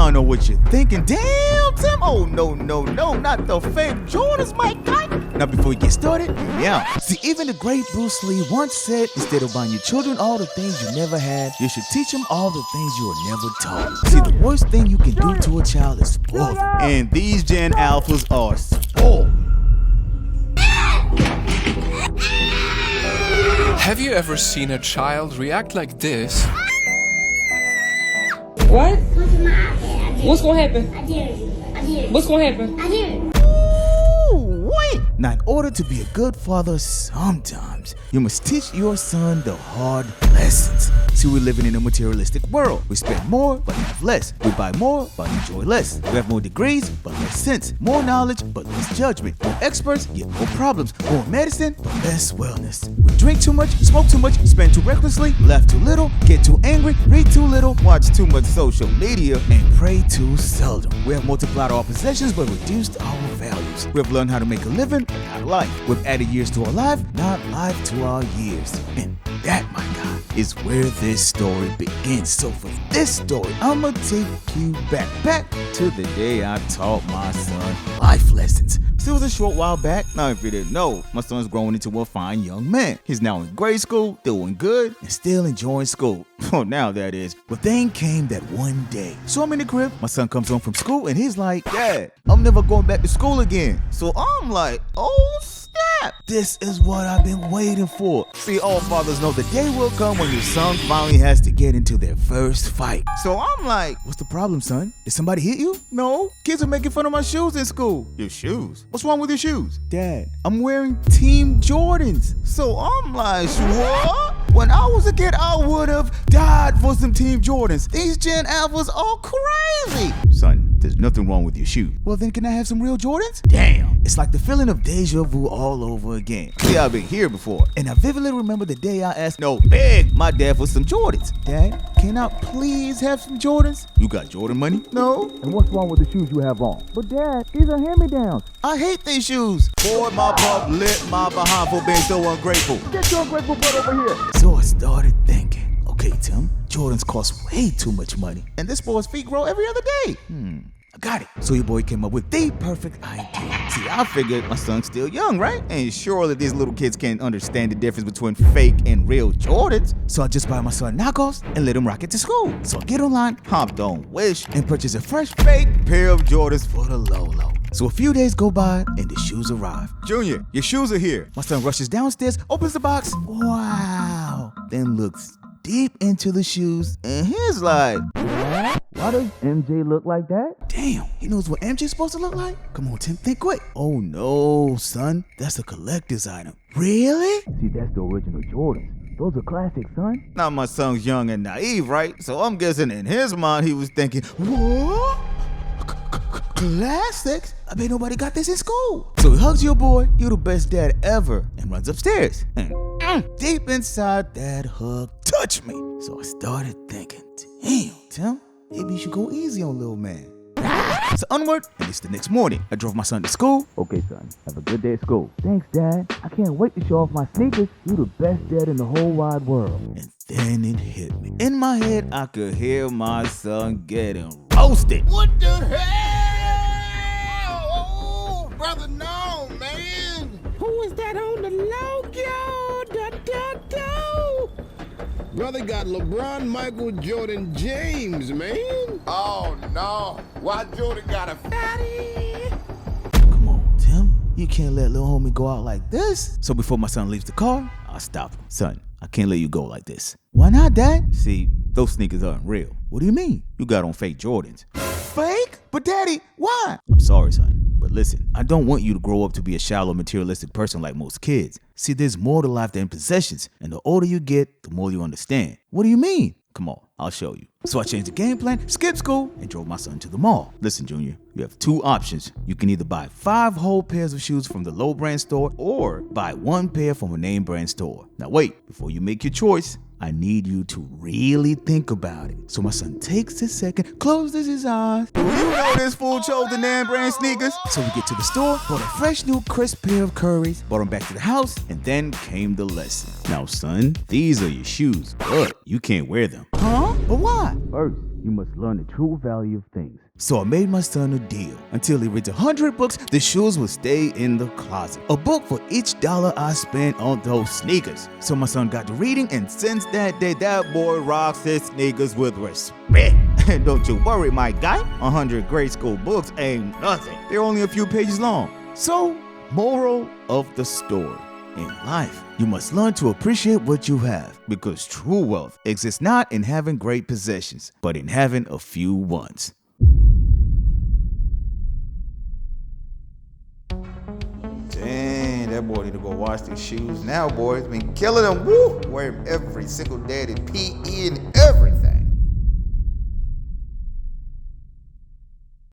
Now I know what you're thinking. Damn, Tim. Oh, no, not the fake Jordans, my guy. Now before we get started, yeah. See, even the great Bruce Lee once said, instead of buying your children all the things you never had, you should teach them all the things you were never taught. See, the worst thing you can do to a child is spoil them. And these Gen Alphas are spoiled. Have you ever seen a child react like this? What? What's gonna happen? I did. What's gonna happen? I did. Ooh, wait. Now, in order to be a good father, sometimes you must teach your son the hard lessons. See, we're living in a materialistic world. We spend more, but have less. We buy more, but enjoy less. We have more degrees, but less sense. More knowledge, but less judgment. More experts, yet more problems. More medicine, but less wellness. We drink too much, smoke too much, spend too recklessly, laugh too little, get too angry, read too little, watch too much social media, and pray too seldom. We have multiplied our possessions, but reduced our values. We have learned how to make a living, but not life. We've added years to our life, not life to our years. And that, my God, is where this story begins. So for this story, I'ma take you back to the day I taught my son life lessons. So it was a short while back. Now, if you didn't know, my son's growing into a fine young man. He's now in grade school, doing good, and still enjoying school. Oh, now that is. But then came that one day. So I'm in the crib, my son comes home from school, and he's like, Dad, I'm never going back to school again. So I'm like, oh, snap. This is what I've been waiting for. See, all fathers know the day will come when your son finally has to get into their first fight. So I'm like, what's the problem, son? Did somebody hit you? No. Kids are making fun of my shoes in school. Your shoes? What's wrong with your shoes? Dad, I'm wearing Team Jordans. So I'm like, what? When I was a kid, I would have died for some Team Jordans. These Gen Alphas are crazy. Son, there's nothing wrong with your shoe. Well, then can I have some real Jordans? Damn. It's like the feeling of deja vu all over again. See, I've been here before. And I vividly remember the day I asked, begged my dad for some Jordans. Dad, can I please have some Jordans? You got Jordan money? No. And what's wrong with the shoes you have on? But Dad, these are hand-me-downs. I hate these shoes. Boy, my pop lit my behind for being so ungrateful. Get your ungrateful butt over here. So I started thinking, okay, Tim, Jordans cost way too much money. And this boy's feet grow every other day. I got it. So your boy came up with the perfect idea. See, I figured my son's still young, right? And surely these little kids can't understand the difference between fake and real Jordans. So I just buy my son knockoffs and let him rock it to school. So I get online, hopped on Wish, and purchase a fresh fake pair of Jordans for the low. So a few days go by and the shoes arrive. Junior, your shoes are here. My son rushes downstairs, opens the box. Wow. Then looks deep into the shoes and he's like, why does MJ look like that? Damn, he knows what MJ's supposed to look like? Come on, Tim, think quick. Oh no, son, that's a collector's item. Really? See, that's the original Jordans. Those are classics, son. Now my son's young and naive, right? So I'm guessing in his mind he was thinking, what? Classics? I bet nobody got this in school. So he hugs your boy, you're the best dad ever, and runs upstairs. And deep inside that hug touched me. So I started thinking, damn, Tim, maybe you should go easy on little man. So onward, and it's the next morning. I drove my son to school. Okay, son, have a good day at school. Thanks, Dad. I can't wait to show off my sneakers. You're the best dad in the whole wide world. And then it hit me. In my head, I could hear my son getting roasted. What the hell? Oh, brother, no, man. Who is that on the logo? Brother got LeBron, Michael, Jordan, James, man. Oh, no. Why Jordan got a fatty? Come on, Tim. You can't let little homie go out like this. So before my son leaves the car, I stop him. Son, I can't let you go like this. Why not, Dad? See, those sneakers aren't real. What do you mean? You got on fake Jordans. Fake? But Daddy, why? I'm sorry, son. But listen, I don't want you to grow up to be a shallow, materialistic person like most kids. See, there's more to life than possessions, and the older you get, the more you understand. What do you mean? Come on, I'll show you. So I changed the game plan, skipped school, and drove my son to the mall. Listen, Junior, you have two options. You can either buy 5 whole pairs of shoes from the low brand store or buy 1 pair from a name brand store. Now wait, before you make your choice, I need you to really think about it. So my son takes a second, closes his eyes. You know this fool chose the name brand sneakers. So we get to the store, bought a fresh new crisp pair of Currys, brought them back to the house, and then came the lesson. Now son, these are your shoes, but you can't wear them. Huh? But But why? First, you must learn the true value of things. So I made my son a deal. Until he reads 100 books, the shoes will stay in the closet. A book for each dollar I spent on those sneakers. So my son got to reading, and since that day, that boy rocks his sneakers with respect. And don't you worry, my guy. 100 grade school books ain't nothing. They're only a few pages long. So, moral of the story. In life, you must learn to appreciate what you have, because true wealth exists not in having great possessions, but in having a few ones. Dang, that boy need to go wash these shoes now, boy. It's been killing him. Woo! Wear him every single day to PE and